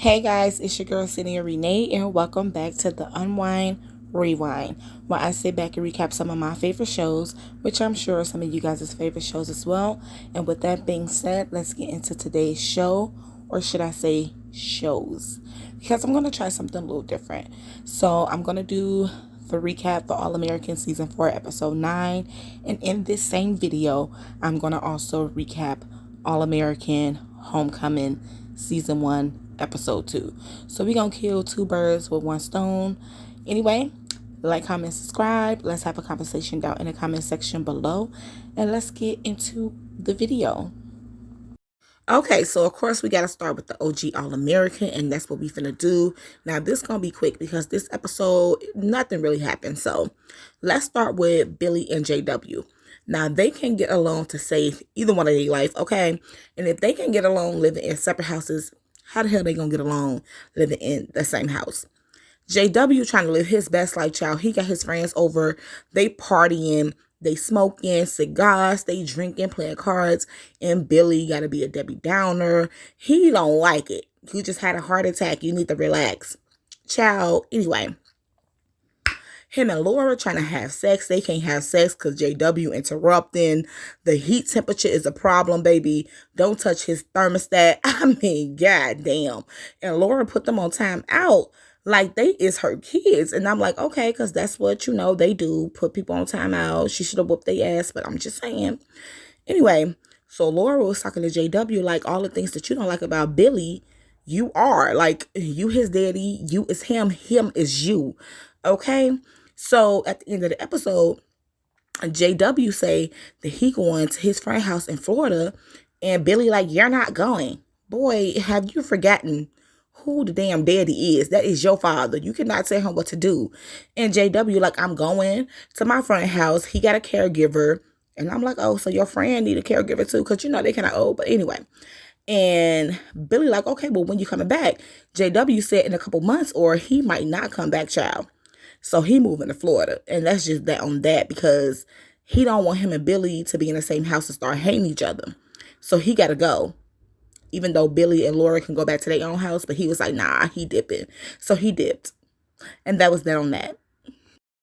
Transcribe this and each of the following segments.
Hey guys, it's your girl Senior Renee, and welcome back to the Unwind Rewind, where I sit back and recap some of my favorite shows, which I'm sure are some of you guys' favorite shows as well. And with that being said, let's get into today's show, or should I say shows, because I'm going to try something a little different. So I'm going to do the recap for All American Season 4, Episode 9, and in this same video, I'm going to also recap All American Homecoming Season 1, Episode 2. So we're going to kill two birds with one stone. Anyway, like, comment, subscribe. Let's have a conversation down in the comment section below. And let's get into the video. Okay, so of course we got to start with the OG All-American, and that's what we finna do. Now, this going to be quick because this episode, nothing really happened. So let's start with Billy and JW. Now, they can get along to save either one of their life, okay? And if they can get along living in separate houses, how the hell they going to get along living in the same house? JW trying to live his best life, child. He got his friends over. They partying. They smoking cigars. They drinking, playing cards. And Billy got to be a Debbie Downer. He don't like it. You just had a heart attack. You need to relax. Child. Anyway. Him and Laura trying to have sex. They can't have sex because JW interrupting. The heat temperature is a problem, baby. Don't touch his thermostat. I mean, goddamn. And Laura put them on time out. Like, they is her kids. And I'm like, okay, because that's what, they do. Put people on time out. She should have whooped their ass, but I'm just saying. Anyway, so Laura was talking to JW, like, all the things that you don't like about Billy, you are. Like, you his daddy, you is him is you. Okay? So, at the end of the episode, JW say that he going to his friend's house in Florida, and Billy like, you're not going. Boy, have you forgotten who the damn daddy is? That is your father. You cannot tell him what to do. And JW like, I'm going to my friend's house. He got a caregiver. And I'm like, oh, so your friend need a caregiver too? Because, they kind of old. But anyway. And Billy like, okay, well, when you coming back? JW said in a couple months, or he might not come back, child. So he moving to Florida. And that's just that on that, because he don't want him and Billy to be in the same house and start hating each other. So he got to go. Even though Billy and Laura can go back to their own house. But he was like, nah, he dipping. So he dipped. And that was that on that.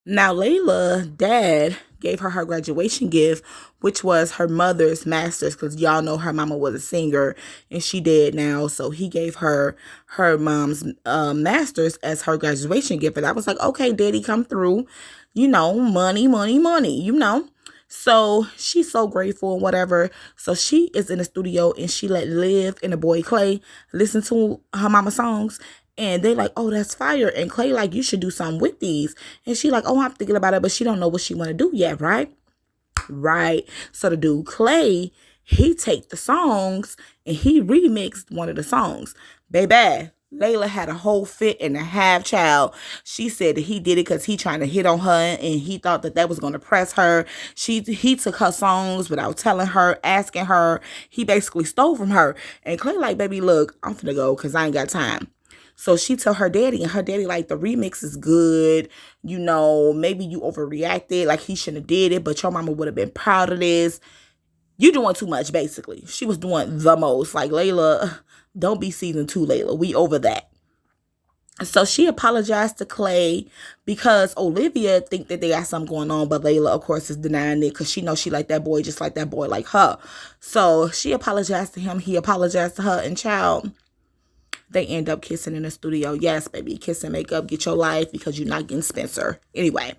Now, Layla, dad gave her graduation gift, which was her mother's master's, because y'all know her mama was a singer and she dead now. So he gave her mom's master's as her graduation gift. And I was like, okay, daddy, come through. Money, money, money, So she's so grateful and whatever. So she is in the studio and she let Liv and the boy Clay listen to her mama's songs. And they like, oh, that's fire. And Clay like, you should do something with these. And she like, oh, I'm thinking about it, but she don't know what she want to do yet, right? Right. So the dude Clay, he take the songs and he remixed one of the songs. Baby, Layla had a whole fit and a half, child. She said that he did it because he trying to hit on her and he thought that was going to press her. He took her songs without telling her, asking her. He basically stole from her. And Clay like, baby, look, I'm finna go because I ain't got time. So she told her daddy, and her daddy like, the remix is good. Maybe you overreacted. Like, he shouldn't have did it, but your mama would have been proud of this. You doing too much, basically. She was doing the most. Like, Layla, don't be season 2, Layla. We over that. So she apologized to Clay because Olivia think that they got something going on, but Layla, of course, is denying it because she knows she like that boy just like that boy like her. So she apologized to him. He apologized to her, and child, they end up kissing in the studio. Yes, baby, kiss and make up, get your life because you're not getting Spencer. Anyway.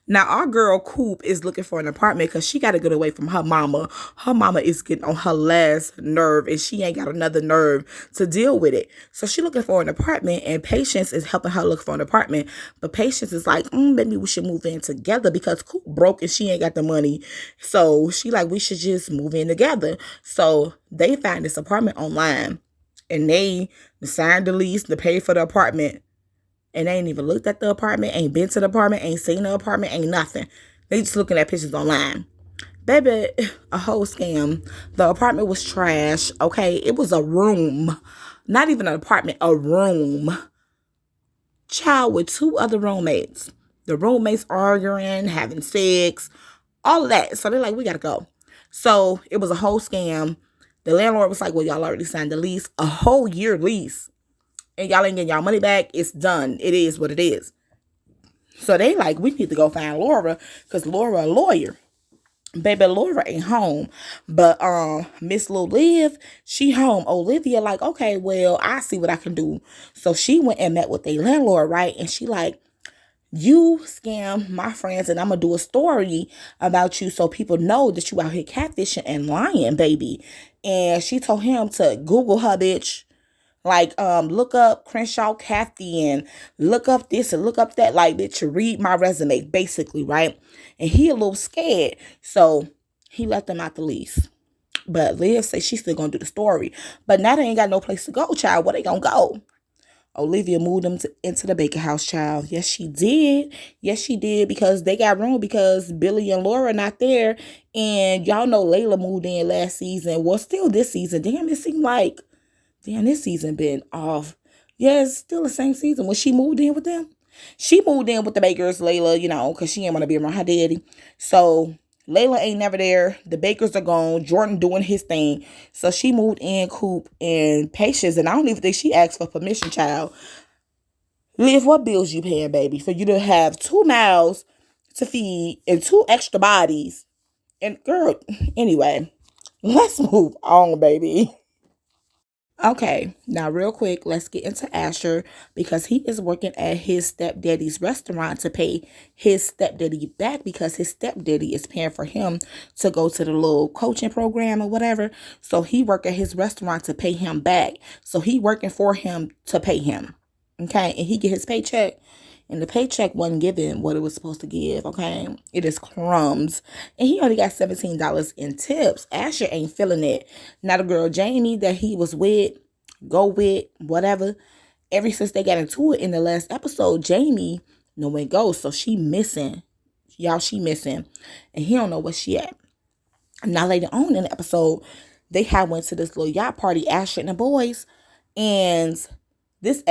Now, our girl Coop is looking for an apartment because she got to get away from her mama. Her mama is getting on her last nerve and she ain't got another nerve to deal with it. So she looking for an apartment and Patience is helping her look for an apartment. But Patience is like, maybe we should move in together because Coop broke and she ain't got the money. So she like, we should just move in together. So they find this apartment online and they signed the lease to pay for the apartment. And they ain't even looked at the apartment, ain't been to the apartment, ain't seen the apartment, ain't nothing. They just looking at pictures online. Baby, a whole scam. The apartment was trash, okay? It was a room. Not even an apartment, a room. Child with 2 other roommates. The roommates arguing, having sex, all of that. So they're like, we gotta go. So it was a whole scam. The landlord was like, well, y'all already signed the lease. A whole year lease. and y'all ain't getting y'all money back, it's done. It is what it is. So they like, we need to go find Laura because Laura a lawyer. Baby, Laura ain't home. But Miss Lil Liv, she home. Olivia like, okay, well, I see what I can do. So she went and met with the landlord, right? And she like, you scam my friends and I'm gonna do a story about you so people know that you out here catfishing and lying, baby. And she told him to Google her, bitch. Like, look up Crenshaw Kathy and look up this and look up that. Like, bitch, read my resume, basically, right? And he a little scared. So he let them out the lease. But Liv say she's still gonna do the story. But now they ain't got no place to go, child. Where they gonna go? Olivia moved them into the Baker House, child. Yes, she did. Yes, she did, because they got room because Billy and Laura not there. And y'all know Layla moved in last season. Well, still this season. Damn, it seemed like, damn, this season been off. Yeah, it's still the same season. When she moved in with them, she moved in with the Bakers, Layla, because she didn't want to be around her daddy. So Layla ain't never there. The Bakers are gone. Jordan doing his thing. So she moved in Coop and Patience. And I don't even think she asked for permission, child. Liv, what bills you paying, baby, for you to have 2 mouths to feed and 2 extra bodies? And girl, anyway, let's move on, baby. Okay, now real quick, let's get into Asher because he is working at his stepdaddy's restaurant to pay his stepdaddy back because his stepdaddy is paying for him to go to the little coaching program or whatever. So he work at his restaurant to pay him back. So he working for him to pay him. Okay, and he get his paycheck. And the paycheck wasn't given what it was supposed to give, okay? It is crumbs. And he only got $17 in tips. Asher ain't feeling it. Now the girl Jamie that he was with, go with, whatever. Ever since they got into it in the last episode, Jamie nowhere goes. So she missing. Y'all, she missing. And he don't know where she at. Now later on in the episode, they had went to this little yacht party, Asher and the boys. And this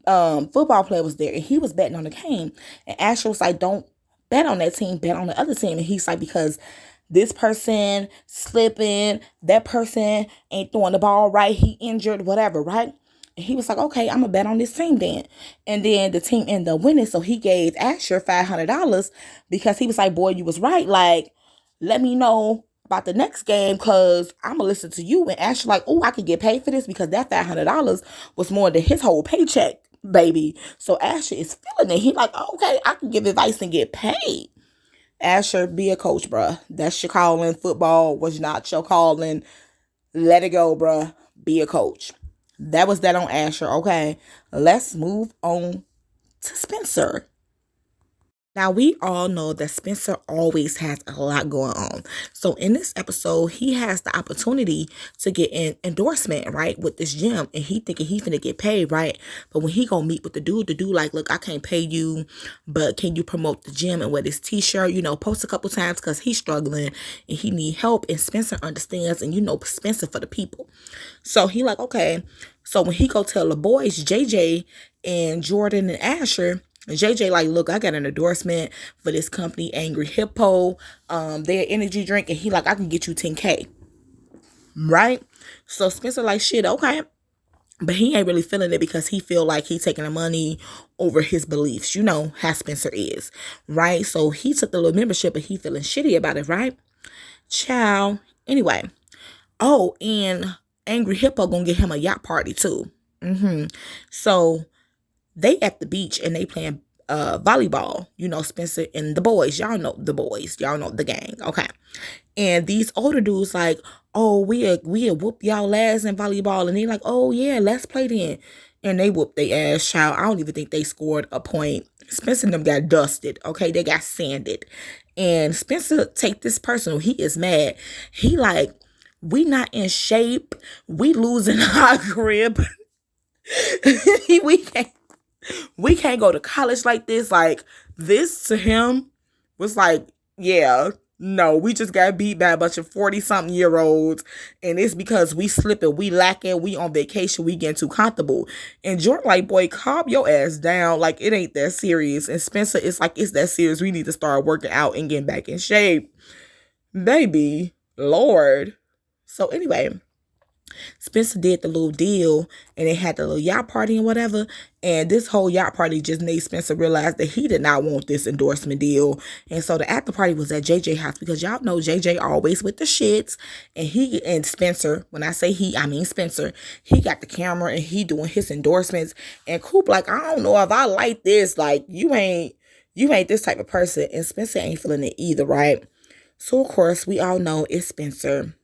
football player was there and he was betting on the game, and Asher was like, don't bet on that team, bet on the other team. And he's like, because this person slipping, that person ain't throwing the ball right, he injured, whatever, right? And he was like, okay, I'm gonna bet on this team then. And then the team ended up winning, so he gave Asher $500 because he was like, boy, you was right, like, let me know about the next game because I'm gonna listen to you. And Ashley like, oh, I could get paid for this because that $500 was more than his whole paycheck, baby. So Asher is feeling it. He like, okay, I can give advice and get paid. Asher, be a coach, bruh. That's your calling. Football was not your calling. Let it go, bruh. Be a coach. That was that on Asher. Okay, let's move on to Spencer. Now, we all know that Spencer always has a lot going on. So in this episode, he has the opportunity to get an endorsement, right, with this gym. And he thinking he finna get paid, right? But when he gonna meet with the dude like, look, I can't pay you, but can you promote the gym and wear this t-shirt, post a couple times because he's struggling and he need help. And Spencer understands, and Spencer for the people. So he like, okay. So when he go tell the boys, JJ and Jordan and Asher, JJ like, look, I got an endorsement for this company, Angry Hippo, their energy drink, and he like, I can get you 10K, right? So Spencer like, shit, okay. But he ain't really feeling it because he feel like he taking the money over his beliefs. You know how Spencer is, right? So he took the little membership, but he feeling shitty about it, right? Ciao. Anyway. Oh, and Angry Hippo gonna get him a yacht party too. So they at the beach and they playing volleyball. Spencer and the boys. Y'all know the boys. Y'all know the gang. Okay. And these older dudes like, oh, we'll whoop y'all ass in volleyball. And they like, oh yeah, let's play then. And they whooped their ass, child. I don't even think they scored a point. Spencer and them got dusted. Okay, they got sanded. And Spencer take this personal. He is mad. He like, we not in shape. We losing our grip. we can't go to college like this. Like, this to him was like, yeah, no, we just got beat by a bunch of 40-something-year-olds. And it's because we slipping, we lacking, we on vacation, we getting too comfortable. And Jordan like, boy, calm your ass down. Like, it ain't that serious. And Spencer is like, it's that serious. We need to start working out and getting back in shape. Baby, Lord. So anyway, Spencer did the little deal and they had the little yacht party and whatever. And this whole yacht party just made Spencer realize that he did not want this endorsement deal. And so the after party was at JJ house because y'all know JJ always with the shits. And he and Spencer, when I say he, I mean Spencer, he got the camera and he doing his endorsements. And Coop like, I don't know if I like this. Like you ain't this type of person. And Spencer ain't feeling it either, right? So of course we all know it's Spencer.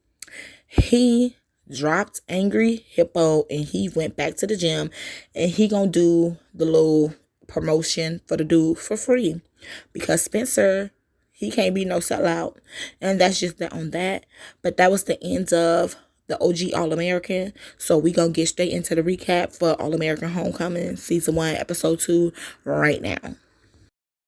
He dropped Angry Hippo and he went back to the gym and he gonna do the little promotion for the dude for free because Spencer, he can't be no sellout, and that's just that on that. But that was the end of the OG All-American. So we gonna get straight into the recap for All-American Homecoming season 1 episode 2 right now.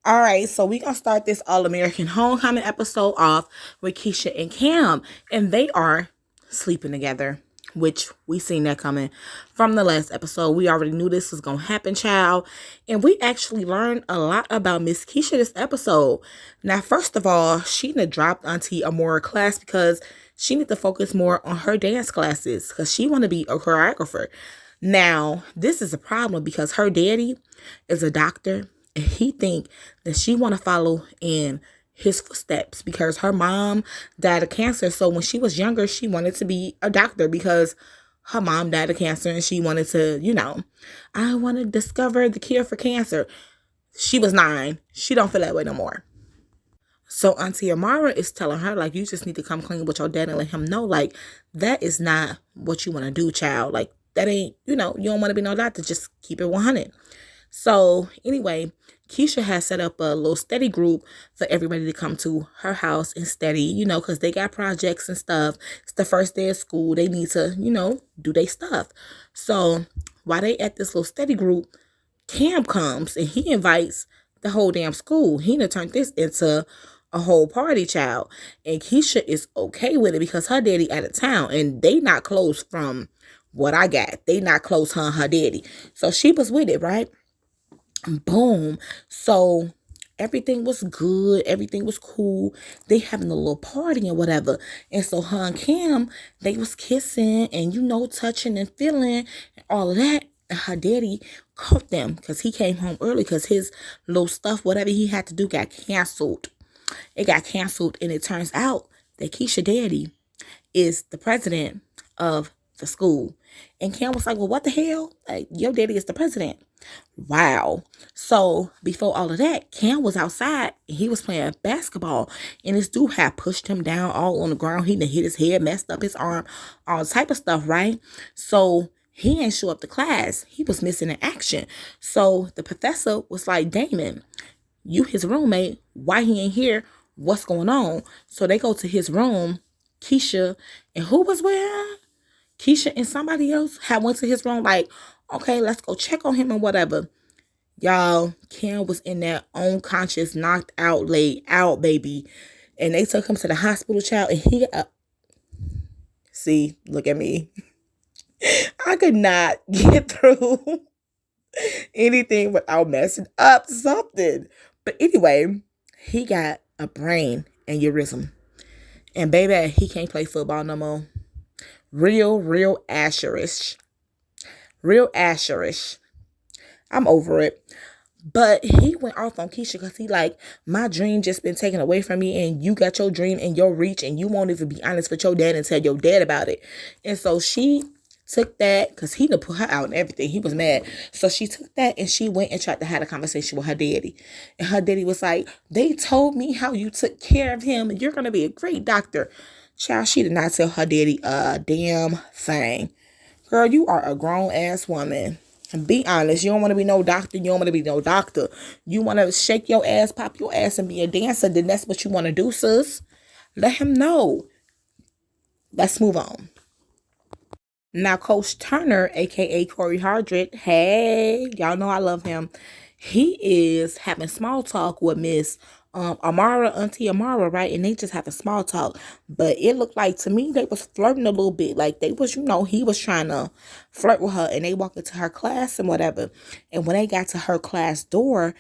All right, so we gonna start this All American Homecoming episode off with Keisha and Cam, and they are sleeping together, which we seen that coming from the last episode. We already knew this was gonna happen, child, and we actually learned a lot about Miss Keisha this episode. Now, first of all, she done dropped Auntie Amora class because she need to focus more on her dance classes because she want to be a choreographer. Now, this is a problem because her daddy is a doctor and he think that she want to follow in his footsteps because her mom died of cancer. So when she was younger, she wanted to be a doctor because her mom died of cancer and she wanted to, I want to discover the cure for cancer. She was 9. She don't feel that way no more. So Auntie Amara is telling her, like, you just need to come clean with your dad and let him know, like, that is not what you want to do, child. Like, that ain't, you don't want to be no doctor. Just keep it 100. So anyway, Keisha has set up a little study group for everybody to come to her house and study, because they got projects and stuff. It's the first day of school. They need to, do their stuff. So while they at this little study group, Cam comes and he invites the whole damn school. He done turned this into a whole party, child. And Keisha is okay with it because her daddy out of town and they not close from what I got. They not close, her and her daddy. So she was with it, right? Boom. So everything was good. Everything was cool. They having a little party and whatever. And so her and Cam, they was kissing and, touching and feeling and all of that. And her daddy caught them because he came home early because his little stuff, whatever he had to do, got canceled. It got canceled. And it turns out that Keisha daddy is the president of the school. And Cam was like, well, what the hell? Like, your daddy is the president. Wow. So before all of that, Cam was outside and he was playing basketball and this dude had pushed him down all on the ground. He done hit his head, messed up his arm, all type of stuff, right? So he ain't show up to class. He was missing in action. So the professor was like, Damon, you his roommate. Why he ain't here? What's going on? So they go to his room. Keisha and who was with her? Keisha and somebody else had went to his room like, okay, let's go check on him and whatever. Y'all, Cam was in that unconscious, knocked out, laid out, baby. And they took him to the hospital, child. And he, see, look at me. I could not get through anything without messing up something. But anyway, he got a brain aneurysm. And baby, he can't play football no more. Real asherish. Real asherish. I'm over it. But he went off on Keisha because he like, my dream just been taken away from me and you got your dream in your reach and you won't even be honest with your dad and tell your dad about it. And so she took that because he done put her out and everything. He was mad. So she took that and she went and tried to have a conversation with her daddy. And her daddy was like, they told me how you took care of him and you're going to be a great doctor. Child, she did not tell her daddy a damn thing. Girl, you are a grown-ass woman. And be honest, you don't want to be no doctor. You don't want to be no doctor. You want to shake your ass, pop your ass, and be a dancer. Then that's what you want to do, sis. Let him know. Let's move on. Now, Coach Turner, a.k.a. Corey Hardrick, hey, y'all know I love him. He is having small talk with Miss Amara, Auntie Amara, right? And they just having small talk. But it looked like, to me, they was flirting a little bit. Like, they was, he was trying to flirt with her. And they walked into her class and whatever. And when they got to her class door,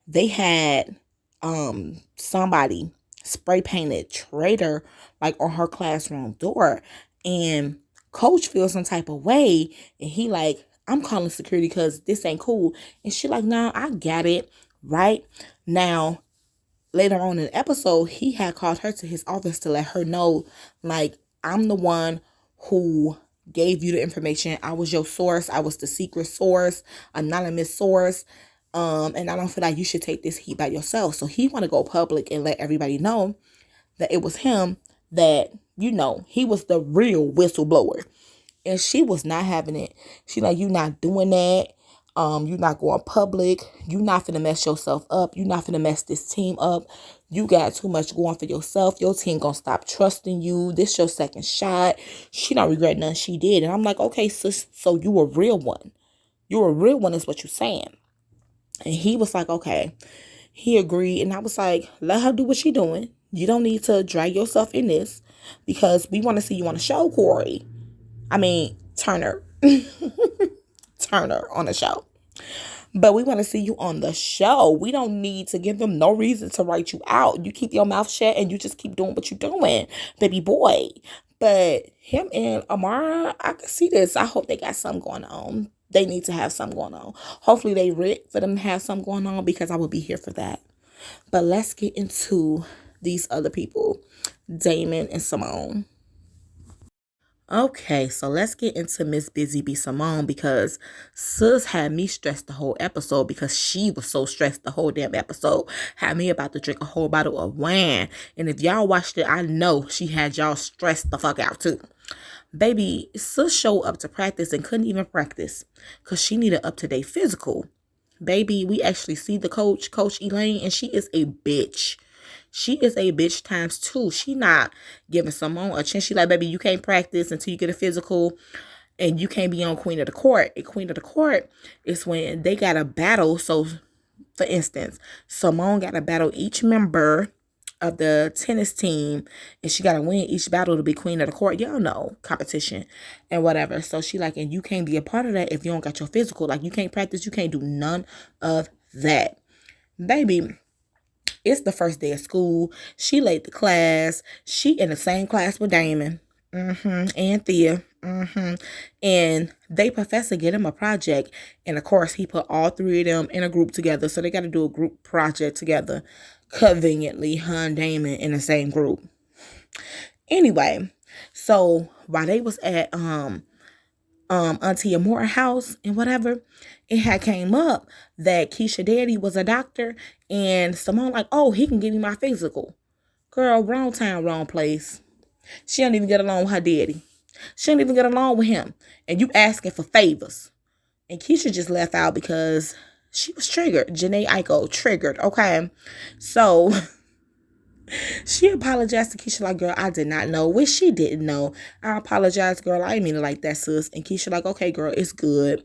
they had somebody spray painted traitor, like, on her classroom door. And Coach feels some type of way, and he like, I'm calling security because this ain't cool. And she like, nah, I got it. Right now, later on in the episode, he had called her to his office to let her know, like, I'm the one who gave you the information. I was your source. I was the secret source, anonymous source. And I don't feel like you should take this heat by yourself. So he want to go public and let everybody know that it was him, that, he was the real whistleblower. And she was not having it. She like, you not doing that. You not going public. You not finna mess yourself up. You not finna mess this team up. You got too much going for yourself. Your team gonna stop trusting you. This your second shot. She don't regret nothing she did. And I'm like, okay, sis, so you a real one. You a real one is what you saying. And he was like, okay. He agreed. And I was like, let her do what she doing. You don't need to drag yourself in this because we want to see you on the show, Corey. I mean, Turner. Turner on the show. But we want to see you on the show. We don't need to give them no reason to write you out. You keep your mouth shut and you just keep doing what you're doing, baby boy. But him and Amara, I can see this. I hope they got something going on. They need to have something going on. Hopefully they ready for them to have something going on because I will be here for that. But let's get into these other people, Damon and Symone. Okay, so let's get into Miss Busy Bee Symone because sis had me stressed the whole episode because she was so stressed the whole damn episode. Had me about to drink a whole bottle of wine. And if y'all watched it, I know she had y'all stressed the fuck out too. Baby, sis showed up to practice and couldn't even practice because she needed up-to-date physical. Baby, we actually see the coach, Coach Elaine, and she is a bitch. She is a bitch times two. She not giving Symone a chance. She like, baby, you can't practice until you get a physical and you can't be on Queen of the Court. And Queen of the Court is when they got a battle. So, for instance, Symone got to battle each member of the tennis team and she got to win each battle to be Queen of the Court. Y'all know, competition and whatever. So, she like, and you can't be a part of that if you don't got your physical. Like, you can't practice. You can't do none of that. Baby, it's the first day of school. She late to class. She in the same class with Damon. And Thea. And they professor get him a project. And of course, he put all three of them in a group together. So they got to do a group project together. Conveniently, her and Damon in the same group. Anyway, so while they was at Auntie Amora house and whatever, it had came up that Keisha daddy was a doctor and Symone like, oh, he can give me my physical. Girl, wrong time, wrong place. She don't even get along with her daddy. She don't even get along with him. And you asking for favors. And Keisha just left out because she was triggered. Janae Aiko triggered, okay? So she apologized to Keisha like, girl, I did not know, which she didn't know. I apologize, girl. I didn't mean it like that, sis. And Keisha like, okay, girl, it's good.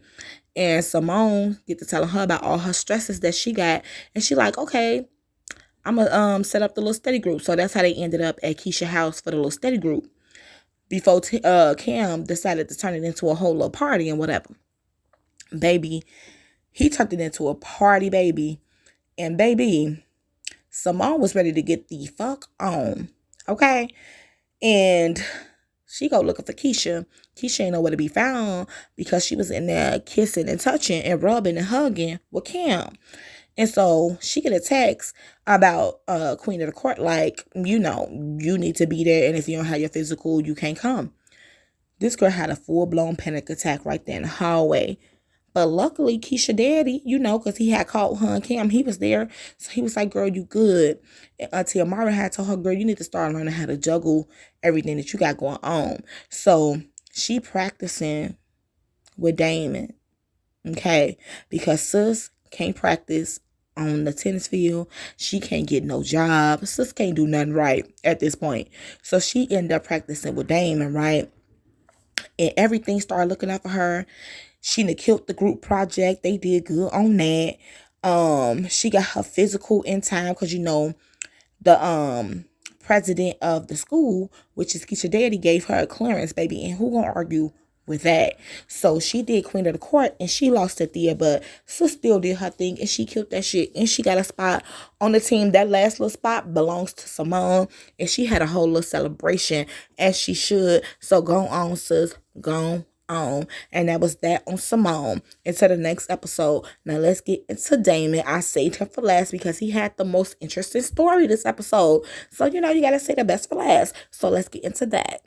And Symone get to telling her about all her stresses that she got. And she like, okay, I'm going to set up the little study group. So that's how they ended up at Keisha's house for the little study group. Before Cam decided to turn it into a whole little party and whatever. Baby, he turned it into a party, baby. And baby, Symone was ready to get the fuck on. Okay? And she go looking for Keisha. Keisha ain't nowhere to be found because she was in there kissing and touching and rubbing and hugging with Cam. And so she get a text about Queen of the Court like, you need to be there. And if you don't have your physical, you can't come. This girl had a full-blown panic attack right there in the hallway. But luckily, Keisha daddy, because he had called her and Cam, he was there. So he was like, girl, you good. And Auntie Amara had told her, girl, you need to start learning how to juggle everything that you got going on. So she practicing with Damon, okay? Because sis can't practice on the tennis field. She can't get no job. Sis can't do nothing right at this point. So she ended up practicing with Damon, right? And everything started looking out for her. She done killed the group project. They did good on that. She got her physical in time because the president of the school, which is Keisha daddy, gave her a clearance, baby. And who gonna argue with that. So she did Queen of the Court and she lost at the end, but Sis still did her thing and she killed that shit. And she got a spot on the team. That last little spot belongs to Symone. And she had a whole little celebration as she should. So go on, sis. Go on. And that was that on Symone. Into the next episode. Now let's get into Damon. I saved him for last because he had the most interesting story this episode. So you gotta say the best for last. So let's get into that.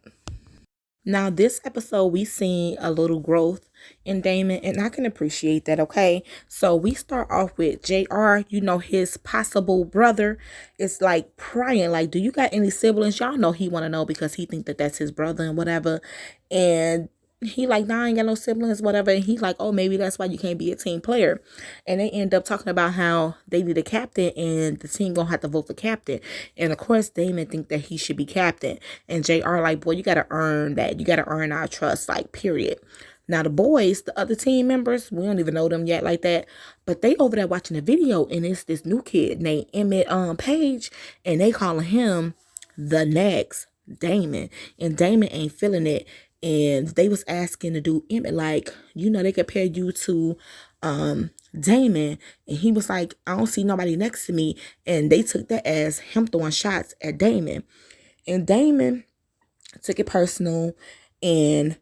Now, this episode, we seen a little growth in Damon, and I can appreciate that, okay? So, we start off with JR, his possible brother is like prying, like, do you got any siblings? Y'all know he want to know because he think that that's his brother and whatever. And he like, nah, I ain't got no siblings, whatever. And he like, oh, maybe that's why you can't be a team player. And they end up talking about how they need a captain and the team gonna have to vote for captain. And of course, Damon think that he should be captain. And JR like, boy, you gotta earn that. You gotta earn our trust, like, period. Now the boys, the other team members, we don't even know them yet like that, but they over there watching the video, and it's this new kid named Emmett Page, and they calling him the next Damon, and Damon ain't feeling it. And they was asking to do Emmett, like, they compare you to Damon, and he was like, I don't see nobody next to me, and they took that as him throwing shots at Damon, and Damon took it personal, and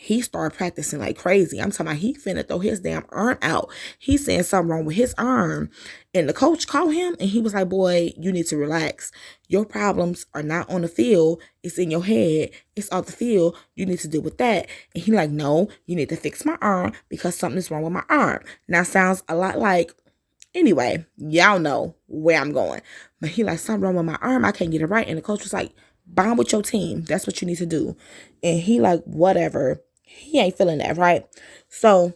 he started practicing like crazy. I'm talking about he finna throw his damn arm out. He's saying something wrong with his arm. And the coach called him and he was like, boy, you need to relax. Your problems are not on the field. It's in your head. It's off the field. You need to deal with that. And he like, no, you need to fix my arm because something is wrong with my arm. Now sounds a lot like, anyway, y'all know where I'm going. But he like, something wrong with my arm. I can't get it right. And the coach was like, bond with your team. That's what you need to do. And he like, whatever. He ain't feeling that, right? So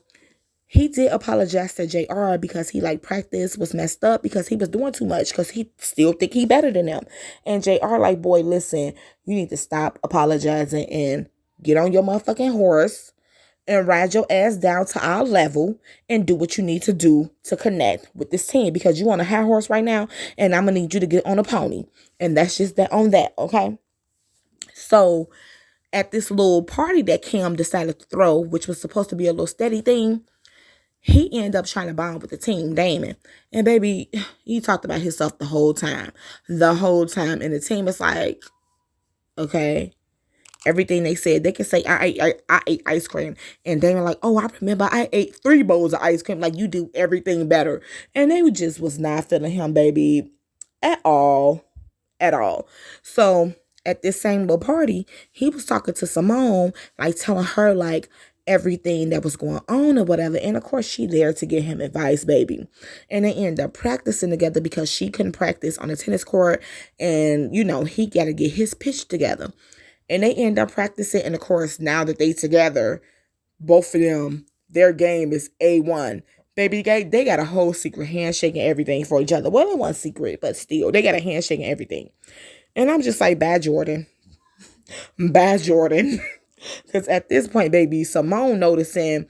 he did apologize to JR because he like practice was messed up because he was doing too much because he still think he better than them. And JR like, boy, listen, you need to stop apologizing and get on your motherfucking horse and ride your ass down to our level and do what you need to do to connect with this team because you on a high horse right now and I'm gonna need you to get on a pony. And that's just that on that, okay? So at this little party that Cam decided to throw, which was supposed to be a little steady thing, he ended up trying to bond with the team, Damon. And baby, he talked about himself the whole time. The whole time. And the team is like, okay. Everything they said, they can say, I ate ice cream. And Damon like, oh, I remember I ate 3 bowls of ice cream. Like, you do everything better. And they just was not feeling him, baby, at all. At all. So at this same little party, he was talking to Symone, like telling her like everything that was going on or whatever. And of course, she there to give him advice, baby. And they end up practicing together because she couldn't practice on the tennis court. And, he got to get his pitch together. And they end up practicing. And of course, now that they together, both of them, their game is A1. Baby, they got a whole secret handshake and everything for each other. Well, it wasn't secret, but still, they got a handshake and everything. And I'm just like, bad Jordan. Bad Jordan. Because at this point, baby, Symone noticing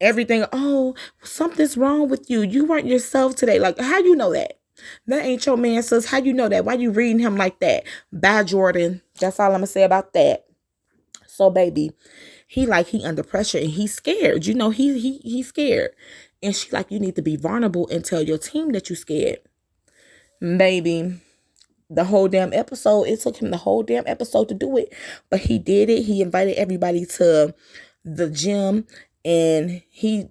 everything. Oh, something's wrong with you. You weren't yourself today. Like, how you know that? That ain't your man, sis. How you know that? Why you reading him like that? Bad Jordan. That's all I'm going to say about that. So, baby, he under pressure and he's scared. He's scared. And she like, you need to be vulnerable and tell your team that you scared. Baby, the whole damn episode, it took him the whole damn episode to do it. But he did it. He invited everybody to the gym. And he,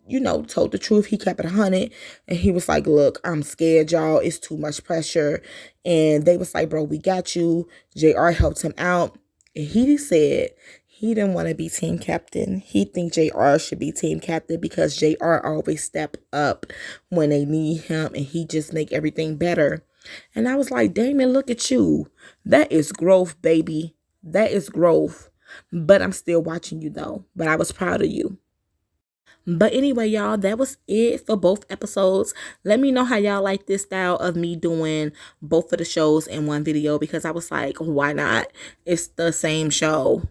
told the truth. He kept it 100. And he was like, look, I'm scared, y'all. It's too much pressure. And they was like, bro, we got you. JR helped him out. And he said he didn't want to be team captain. He think JR should be team captain because JR always step up when they need him. And he just make everything better. And I was like, Damon, look at you. That is growth, baby. That is growth. But I'm still watching you, though. But I was proud of you. But anyway, y'all, that was it for both episodes. Let me know how y'all like this style of me doing both of the shows in one video. Because I was like, why not? It's the same show,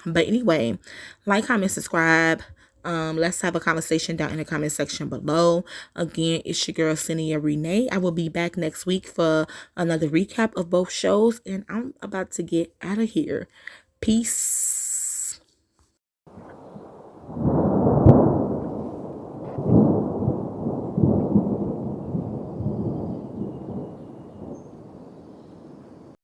But anyway, like, comment, subscribe. Let's have a conversation down in the comment section below. Again, it's your girl, Cynthia Renee. I will be back next week for another recap of both shows. And I'm about to get out of here. Peace.